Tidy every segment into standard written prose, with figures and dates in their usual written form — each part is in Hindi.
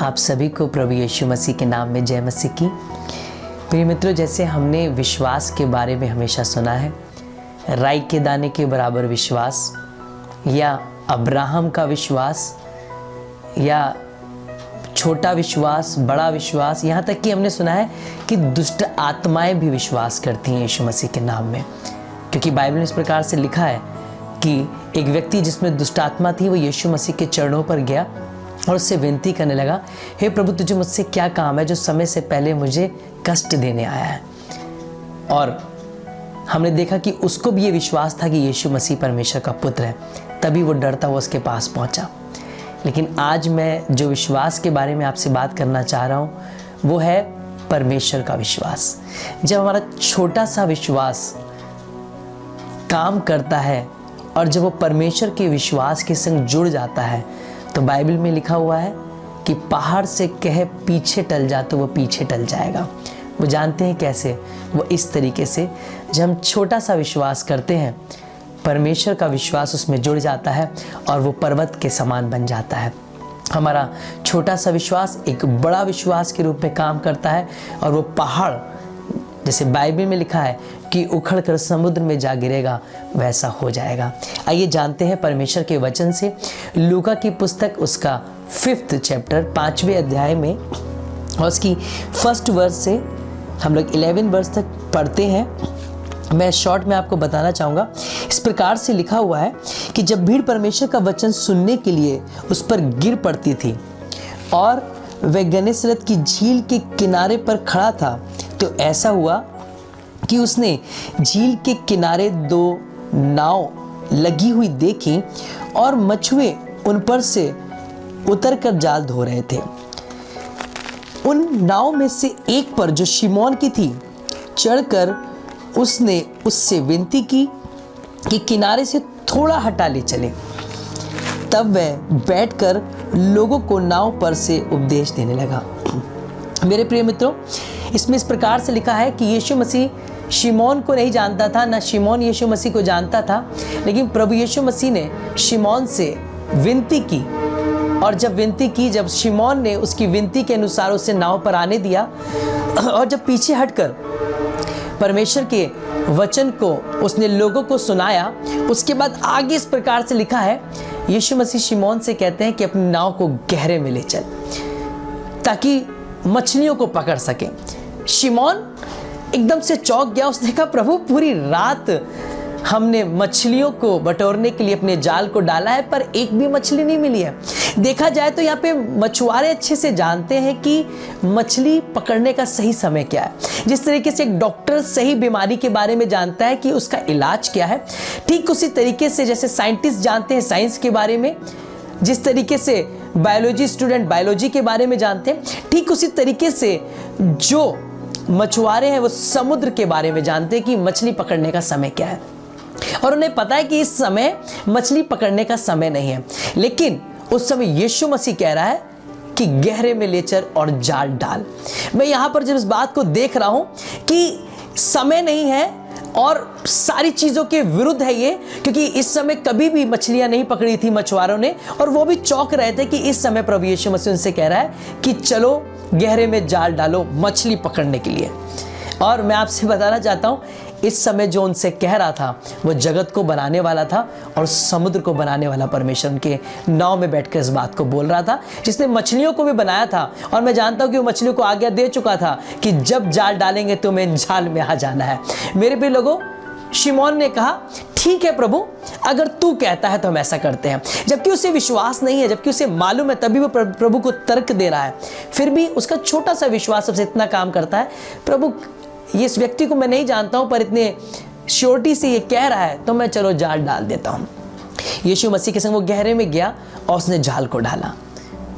आप सभी को प्रभु यीशु मसीह के नाम में जय मसीह की। प्रिय मित्रों, जैसे हमने विश्वास के बारे में हमेशा सुना है, राई के दाने के बराबर विश्वास या अब्राहम का विश्वास या छोटा विश्वास, बड़ा विश्वास, यहाँ तक कि हमने सुना है कि दुष्ट आत्माएं भी विश्वास करती हैं यीशु मसीह के नाम में। क्योंकि बाइबल में इस प्रकार से लिखा है कि एक व्यक्ति जिसमें दुष्ट आत्मा थी वो यीशु मसीह के चरणों पर गया और उससे विनती करने लगा, हे प्रभु, तुझे मुझसे क्या काम है जो समय से पहले मुझे कष्ट देने आया है। और हमने देखा कि उसको भी ये विश्वास था कि यीशु मसीह परमेश्वर का पुत्र है, तभी वो डरता हुआ उसके पास पहुंचा। लेकिन आज मैं जो विश्वास के बारे में आपसे बात करना चाह रहा हूं वो है परमेश्वर का विश्वास। जब हमारा छोटा सा विश्वास काम करता है और जब वो परमेश्वर के विश्वास के संग जुड़ जाता है तो बाइबल में लिखा हुआ है कि पहाड़ से कहे पीछे टल जा तो वो पीछे टल जाएगा। वो जानते हैं कैसे? वो इस तरीके से, जब हम छोटा सा विश्वास करते हैं, परमेश्वर का विश्वास उसमें जुड़ जाता है और वो पर्वत के समान बन जाता है। हमारा छोटा सा विश्वास एक बड़ा विश्वास के रूप में काम करता है और वो पहाड़, जैसे बाइबल में लिखा है कि उखड़ कर समुद्र में जा गिरेगा, वैसा हो जाएगा। आइए जानते हैं परमेश्वर के वचन से लूका की पुस्तक उसका 5th चैप्टर 5वें अध्याय में और उसकी 1st वर्स से हम लोग 11 वर्स तक पढ़ते हैं। मैं शॉर्ट में आपको बताना चाहूँगा। इस प्रकार से लिखा हुआ है कि जब भीड़ परमेश्वर का वचन सुनने के लिए उस पर गिर पड़ती थी और वह गन्नेसरत की झील के किनारे पर खड़ा था, तो ऐसा हुआ कि उसने झील के किनारे 2 नाव लगी हुई देखी और मछुए उन पर से उतरकर जाल धो रहे थे। उन नाव में से एक पर, जो शिमोन की थी, चढ़कर उसने उससे विनती की कि किनारे से थोड़ा हटा ले चले। तब वह बैठकर लोगों को नाव पर से उपदेश देने लगा। मेरे प्रिय मित्रों, इसमें इस प्रकार से लिखा है कि यीशु मसीह शिमोन को नहीं जानता था, ना शिमोन यीशु मसीह को जानता था, लेकिन प्रभु यीशु मसीह ने शिमोन से विनती की। और जब विनती की, जब शिमोन ने उसकी विनती के अनुसार उसे नाव पर आने दिया और जब पीछे हटकर परमेश्वर के वचन को उसने लोगों को सुनाया, उसके बाद आगे इस प्रकार से लिखा है, यीशु मसीह शिमोन से कहते हैं कि अपनी नाव को गहरे में ले चल ताकि मछलियों को पकड़ सके। शिमोन एकदम से चौंक गया। उसने कहा, प्रभु, पूरी रात हमने मछलियों को बटोरने के लिए अपने जाल को डाला है पर एक भी मछली नहीं मिली है। देखा जाए तो यहाँ पे मछुआरे अच्छे से जानते हैं कि मछली पकड़ने का सही समय क्या है। जिस तरीके से एक डॉक्टर सही बीमारी के बारे में जानता है कि उसका इलाज क्या है, ठीक उसी तरीके से जैसे साइंटिस्ट जानते हैं साइंस के बारे में, जिस तरीके से बायोलॉजी स्टूडेंट बायोलॉजी के बारे में जानते हैं, ठीक उसी तरीके से जो मछुआरे हैं वो समुद्र के बारे में जानते हैं कि मछली पकड़ने का समय क्या है। और उन्हें पता है कि इस समय मछली पकड़ने का समय नहीं है, लेकिन उस समय यीशु मसीह कह रहा है कि गहरे में ले चल और जाल डाल। मैं यहाँ पर जब इस बात को देख रहा हूँ कि समय नहीं है और सारी चीज़ों के विरुद्ध है ये, क्योंकि इस समय कभी भी मछलियाँ नहीं पकड़ी थी मछुआरों ने, और वो भी चौंक रहे थे कि इस समय प्रभु यीशु मसीह उनसे कह रहा है कि चलो गहरे में जाल डालो मछली पकड़ने के लिए। और मैं आपसे बताना चाहता हूँ, इस समय जो उनसे कह रहा था वो जगत को बनाने वाला था और समुद्र को बनाने वाला परमेश्वर उनके नाव में बैठकर इस बात को बोल रहा था, जिसने मछलियों को भी बनाया था। और मैं जानता हूँ कि वो मछलियों को आज्ञा दे चुका था कि जब जाल डालेंगे तुम्हें जाल में आ जाना है। मेरे प्रिय लोगों, शिमोन ने कहा, ठीक है प्रभु, अगर तू कहता है तो हम ऐसा करते हैं। जबकि उसे विश्वास नहीं है, जबकि उसे मालूम है, तभी वो प्रभु को तर्क दे रहा है। फिर भी उसका छोटा सा विश्वास सबसे इतना काम करता है, प्रभु, ये इस व्यक्ति को मैं नहीं जानता हूं पर इतने श्योरिटी से ये कह रहा है तो मैं चलो जाल डाल देता हूं। यीशु मसीह के संग वो गहरे में गया और उसने जाल को डाला।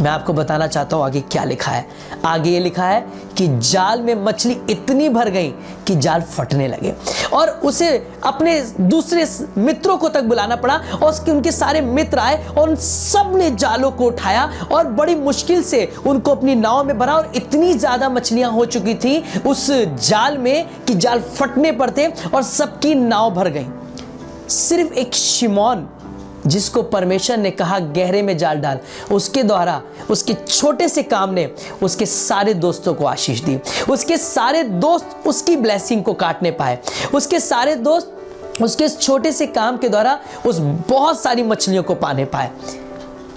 मैं आपको बताना चाहता हूं आगे क्या लिखा है। आगे ये लिखा है कि जाल में मछली इतनी भर गई कि जाल फटने लगे और उसे अपने दूसरे मित्रों को तक बुलाना पड़ा और उसके उनके सारे मित्र आए और उन सब ने जालों को उठाया और बड़ी मुश्किल से उनको अपनी नाव में भरा और इतनी ज्यादा मछलियां हो चुकी थी उस जाल में कि जाल फटने पर थे और सबकी नाव भर गई। सिर्फ एक शिमोन जिसको परमेश्वर ने कहा गहरे में जाल डाल, उसके द्वारा उसके छोटे से काम ने उसके सारे दोस्तों को आशीष दी। उसके सारे दोस्त उसकी ब्लेसिंग को काटने पाए। उसके सारे दोस्त उसके छोटे से काम के द्वारा उस बहुत सारी मछलियों को पाने पाए।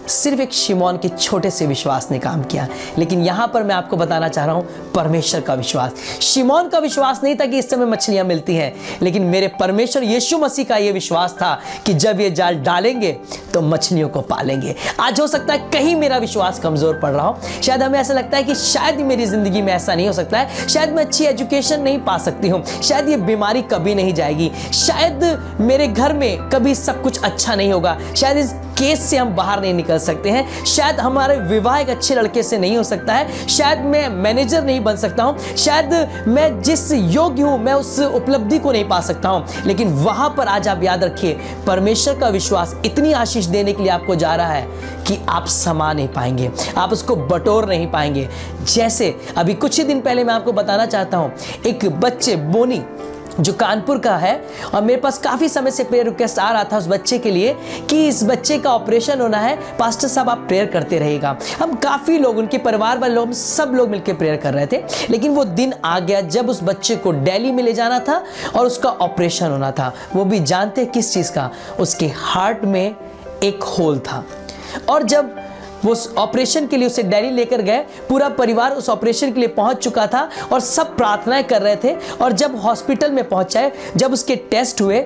सिर्फ एक शिमोन के छोटे से विश्वास ने काम किया। लेकिन यहां पर मैं आपको बताना चाह रहा हूं परमेश्वर का विश्वास। शिमोन का विश्वास नहीं था कि इस समय मछलियां मिलती हैं, लेकिन मेरे परमेश्वर यीशु मसीह का यह विश्वास था कि जब ये जाल डालेंगे तो मछलियों को पालेंगे। आज हो सकता है कहीं मेरा विश्वास कमजोर पड़ रहा हो, शायद हमें ऐसा लगता है कि शायद मेरी जिंदगी में ऐसा नहीं हो सकता है, शायद मैं अच्छी एजुकेशन नहीं पा सकती हूँ, शायद ये बीमारी कभी नहीं जाएगी, शायद मेरे घर में कभी सब कुछ अच्छा नहीं होगा, शायद इस केस से हम बाहर नहीं निकल सकते हैं, शायद हमारे विवाह एक अच्छे लड़के से नहीं हो सकता है, शायद मैं मैनेजर नहीं बन सकता हूं, शायद मैं जिस योग्य हूं मैं उस उपलब्धि को नहीं पा सकता हूं। लेकिन वहां पर आज आप याद रखिए, परमेश्वर का विश्वास इतनी आशीष देने के लिए आपको जा रहा है कि आप समा नहीं पाएंगे, आप उसको बटोर नहीं पाएंगे। जैसे अभी कुछ ही दिन पहले मैं आपको बताना चाहता हूं, एक बच्चे बोनी जो कानपुर का है, और मेरे पास काफ़ी समय से प्रेयर रिक्वेस्ट आ रहा था उस बच्चे के लिए कि इस बच्चे का ऑपरेशन होना है, पास्टर साहब आप प्रेयर करते रहिएगा। हम काफ़ी लोग, उनके परिवार वाले लोग, सब लोग मिलकर प्रेयर कर रहे थे। लेकिन वो दिन आ गया जब उस बच्चे को दिल्ली में ले जाना था और उसका ऑपरेशन होना था। वो भी जानते किस चीज़ का, उसके हार्ट में एक होल था। और जब वो ऑपरेशन के लिए उसे दिल्ली लेकर गए, पूरा परिवार उस ऑपरेशन के लिए पहुंच चुका था और सब प्रार्थनाएं कर रहे थे। और जब हॉस्पिटल में पहुंचाए, जब उसके टेस्ट हुए,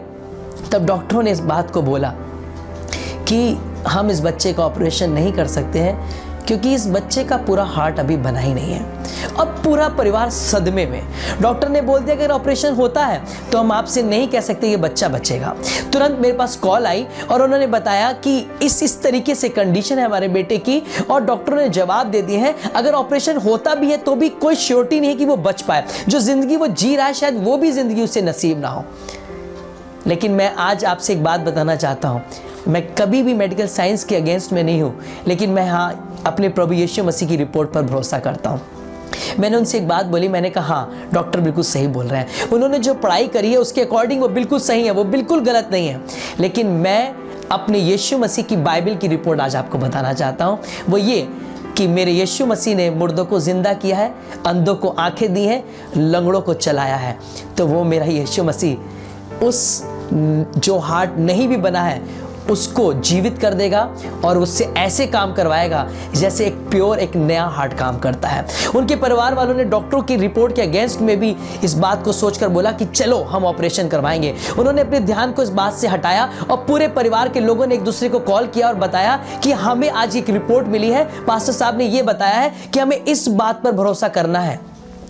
तब डॉक्टरों ने इस बात को बोला कि हम इस बच्चे का ऑपरेशन नहीं कर सकते हैं क्योंकि इस बच्चे का पूरा हार्ट अभी बना ही नहीं है। अब पूरा परिवार सदमे में। डॉक्टर ने बोल दिया अगर ऑपरेशन होता है तो हम आपसे नहीं कह सकते ये बच्चा बचेगा। तुरंत मेरे पास कॉल आई और उन्होंने बताया कि इस तरीके से कंडीशन है हमारे बेटे की, और डॉक्टरों ने जवाब दे दिए हैं अगर ऑपरेशन होता भी है तो भी कोई श्योरिटी नहीं है कि वो बच पाए। जो जिंदगी वो जी रहा है शायद वो भी जिंदगी उसे नसीब ना हो। लेकिन मैं आज आपसे एक बात बताना चाहता हूँ, मैं कभी भी मेडिकल साइंस के अगेंस्ट में नहीं हूँ, लेकिन मैं हाँ अपने प्रभु यीशु मसीह की रिपोर्ट पर भरोसा करता हूँ। मैंने उनसे एक बात बोली, मैंने कहा हाँ डॉक्टर बिल्कुल सही बोल रहे हैं, उन्होंने जो पढ़ाई करी है उसके अकॉर्डिंग वो बिल्कुल सही है, वो बिल्कुल गलत नहीं है। लेकिन मैं अपने यीशु मसीह की बाइबल की रिपोर्ट आज आपको बताना चाहता हूँ। वो ये कि मेरे यीशु मसीह ने मुर्दों को जिंदा किया है, अंधों को आंखें दी हैं, लंगड़ों को चलाया है। तो वो मेरा यीशु मसीह उस जो हार्ट नहीं भी बना है उसको जीवित कर देगा और उससे ऐसे काम करवाएगा जैसे एक प्योर, एक नया हार्ट काम करता है। उनके परिवार वालों ने डॉक्टरों की रिपोर्ट के अगेंस्ट में भी इस बात को सोचकर बोला कि चलो हम ऑपरेशन करवाएंगे। उन्होंने अपने ध्यान को इस बात से हटाया और पूरे परिवार के लोगों ने एक दूसरे को कॉल किया और बताया कि हमें आज एक रिपोर्ट मिली है, पास्टर साहब ने ये बताया है कि हमें इस बात पर भरोसा करना है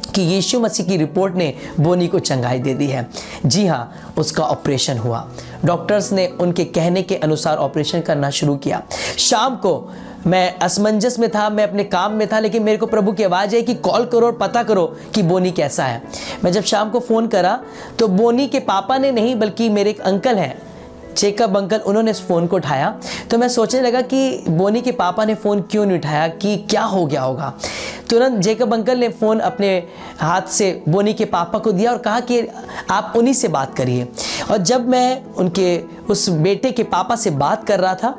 कि यीशु मसीह की रिपोर्ट ने बोनी को चंगाई दे दी है। जी हाँ, उसका ऑपरेशन हुआ। डॉक्टर्स ने उनके कहने के अनुसार ऑपरेशन करना शुरू किया। शाम को मैं असमंजस में था, मैं अपने काम में था, लेकिन मेरे को प्रभु की आवाज़ है कि कॉल करो और पता करो कि बोनी कैसा है। मैं जब शाम को फ़ोन करा तो बोनी के पापा ने नहीं बल्कि मेरे एक अंकल हैं, जेकब अंकल, उन्होंने इस फ़ोन को उठाया। तो मैं सोचने लगा कि बोनी के पापा ने फ़ोन क्यों नहीं उठाया, कि क्या हो गया होगा। तुरंत जेकब अंकल ने फ़ोन अपने हाथ से बोनी के पापा को दिया और कहा कि आप उन्हीं से बात करिए। और जब मैं उनके उस बेटे के पापा से बात कर रहा था,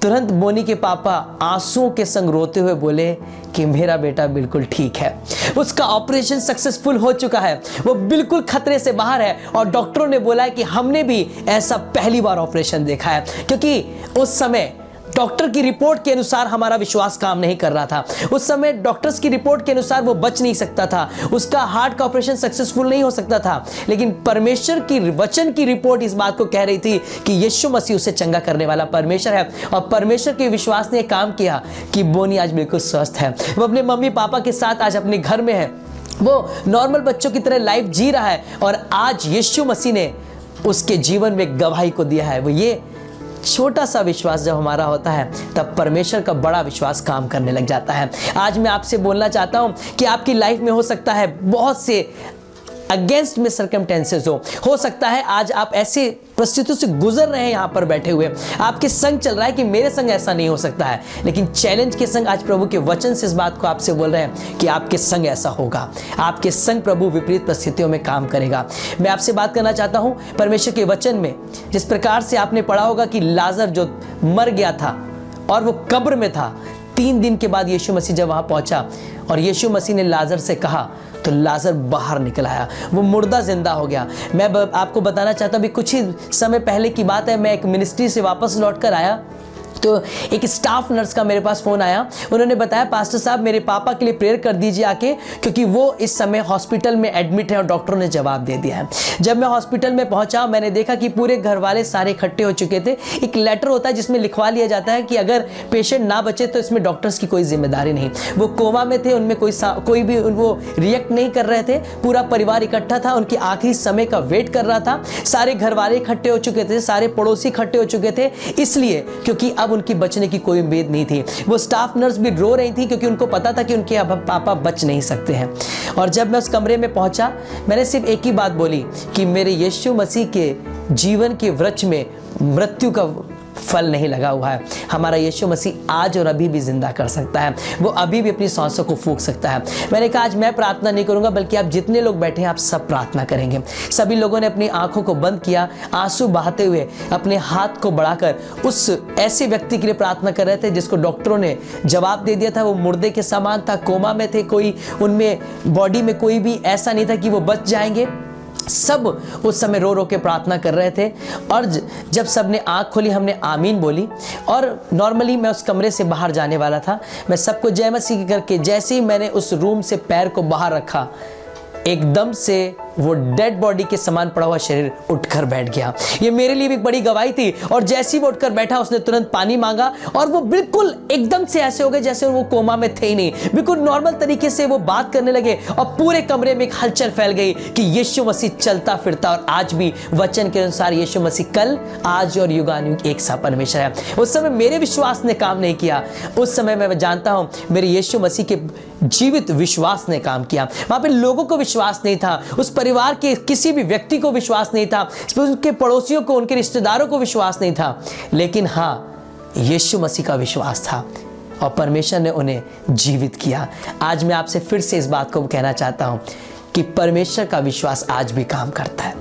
तुरंत बोनी के पापा आंसुओं के संग रोते हुए बोले कि मेरा बेटा बिल्कुल ठीक है, उसका ऑपरेशन सक्सेसफुल हो चुका है, वो बिल्कुल खतरे से बाहर है। और डॉक्टरों ने बोला है कि हमने भी ऐसा पहली बार ऑपरेशन देखा है, क्योंकि उस समय डॉक्टर की रिपोर्ट के अनुसार हमारा विश्वास काम नहीं कर रहा था। उस समय डॉक्टर्स की रिपोर्ट के अनुसार वो बच नहीं सकता था, उसका हार्ट का ऑपरेशन सक्सेसफुल नहीं हो सकता था। लेकिन परमेश्वर की वचन की रिपोर्ट इस बात को कह रही थी कि यीशु मसीह उसे चंगा करने वाला परमेश्वर है। और परमेश्वर के विश्वास ने काम किया कि बोनी आज बिल्कुल स्वस्थ है, वो अपने मम्मी पापा के साथ आज अपने घर में है, वो नॉर्मल बच्चों की तरह लाइफ जी रहा है। और आज यीशु मसीह ने उसके जीवन में गवाही को दिया है। वो ये छोटा सा विश्वास जब हमारा होता है तब परमेश्वर का बड़ा विश्वास काम करने लग जाता है। आज मैं आपसे बोलना चाहता हूं कि आपकी लाइफ में हो सकता है बहुत से अगेंस्ट में सर्कमटेंसेस हो सकता है आज आप ऐसे परिस्थितियों से गुजर रहे हैं, यहां पर बैठे हुए आपके संग चल रहा है कि मेरे संग ऐसा नहीं हो सकता है, लेकिन चैलेंज के संग आज प्रभु के वचन से इस बात को आपसे बोल रहे हैं कि आपके संग ऐसा होगा, आपके संग प्रभु विपरीत परिस्थितियों में काम करेगा। मैं आपसे बात करना चाहता हूं परमेश्वर के वचन में, जिस प्रकार से आपने पढ़ा होगा कि लाजर जो मर गया था और वो कब्र में था, 3 दिन के बाद यीशु मसीह जब वहां पहुंचा और यीशु मसीह ने लाजर से कहा तो लाजर बाहर निकल आया, वो मुर्दा जिंदा हो गया। मैं आपको बताना चाहता हूं, अभी कुछ ही समय पहले की बात है, मैं एक मिनिस्ट्री से वापस लौट कर आया तो एक स्टाफ नर्स का मेरे पास फ़ोन आया। उन्होंने बताया पास्टर साहब मेरे पापा के लिए प्रेयर कर दीजिए आके, क्योंकि वो इस समय हॉस्पिटल में एडमिट है और डॉक्टरों ने जवाब दे दिया है। जब मैं हॉस्पिटल में पहुंचा मैंने देखा कि पूरे घर वाले सारे इकट्ठे हो चुके थे। एक लेटर होता है जिसमें लिखवा लिया जाता है कि अगर पेशेंट ना बचे तो इसमें डॉक्टर्स की कोई जिम्मेदारी नहीं। वो कोमा में थे, उनमें कोई भी वो रिएक्ट नहीं कर रहे थे। पूरा परिवार इकट्ठा था, उनके आखिरी समय का वेट कर रहा था। सारे घर वाले इकट्ठे हो चुके थे, सारे पड़ोसी इकट्ठे हो चुके थे, इसलिए क्योंकि अब उनकी बचने की कोई उम्मीद नहीं थी। वो स्टाफ नर्स भी रो रही थी क्योंकि उनको पता था कि उनके अब पापा बच नहीं सकते हैं। और जब मैं उस कमरे में पहुंचा मैंने सिर्फ एक ही बात बोली कि मेरे यीशु मसीह के जीवन के वृक्ष में मृत्यु का फल नहीं लगा हुआ है। हमारा यीशु मसीह आज और अभी भी जिंदा कर सकता है, वो अभी भी अपनी सांसों को फूंक सकता है। मैंने कहा आज मैं प्रार्थना नहीं करूंगा बल्कि आप जितने लोग बैठे हैं आप सब प्रार्थना करेंगे। सभी लोगों ने अपनी आंखों को बंद किया, आंसू बहाते हुए अपने हाथ को बढ़ाकर उस ऐसे व्यक्ति के लिए प्रार्थना कर रहे थे जिसको डॉक्टरों ने जवाब दे दिया था वो मुर्दे के समान था, कोमा में थे, कोई उनमें बॉडी में कोई भी ऐसा नहीं था कि वो बच जाएंगे। सब उस समय रो रो के प्रार्थना कर रहे थे और जब सब ने आँख खोली हमने आमीन बोली। और नॉर्मली मैं उस कमरे से बाहर जाने वाला था, मैं सबको जय मसीह करके जैसे ही मैंने उस रूम से पैर को बाहर रखा एकदम से वो डेड बॉडी के समान पड़ा हुआ शरीर उठकर बैठ गया। ये मेरे लिए भी बड़ी गवाही थी। और जैसे ही वो उठकर बैठा उसने तुरंत पानी मांगा और वो बिल्कुल एकदम से ऐसे हो गए जैसे वो कोमा में थे ही नहीं, बिल्कुल नॉर्मल तरीके से वो बात करने लगे और पूरे कमरे में एक हलचल फैल गई कि यीशु मसीह चलता फिरता और आज भी वचन के अनुसार यीशु मसीह कल आज और युगानुयुग एक सा परमेश्वर है। उस समय मेरे विश्वास ने काम नहीं किया, उस समय मैं जानता हूं मेरे यीशु मसीह के जीवित विश्वास ने काम किया। वहां पे लोगों को विश्वास नहीं था, उस परिवार के किसी भी व्यक्ति को विश्वास नहीं था, उनके पड़ोसियों को, उनके रिश्तेदारों को विश्वास नहीं था, लेकिन हाँ यीशु मसीह का विश्वास था और परमेश्वर ने उन्हें जीवित किया। आज मैं आपसे फिर से इस बात को कहना चाहता हूं कि परमेश्वर का विश्वास आज भी काम करता है।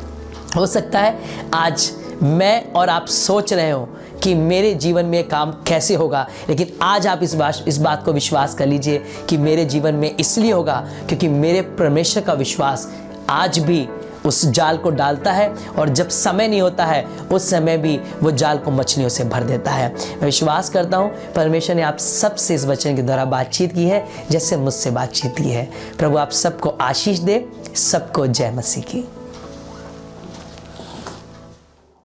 हो सकता है आज मैं और आप सोच रहे हो कि मेरे जीवन में काम कैसे होगा, लेकिन आज आप इस बात को विश्वास कर लीजिए कि मेरे जीवन में इसलिए होगा क्योंकि मेरे परमेश्वर का विश्वास आज भी उस जाल को डालता है और जब समय नहीं होता है उस समय भी वो जाल को मछलियों से भर देता है। मैं विश्वास करता हूँ परमेश्वर ने आप सबसे इस वचन के द्वारा बातचीत की है जैसे मुझसे बातचीत की है। प्रभु आप सबको आशीष दे, सबको जय मसीह की।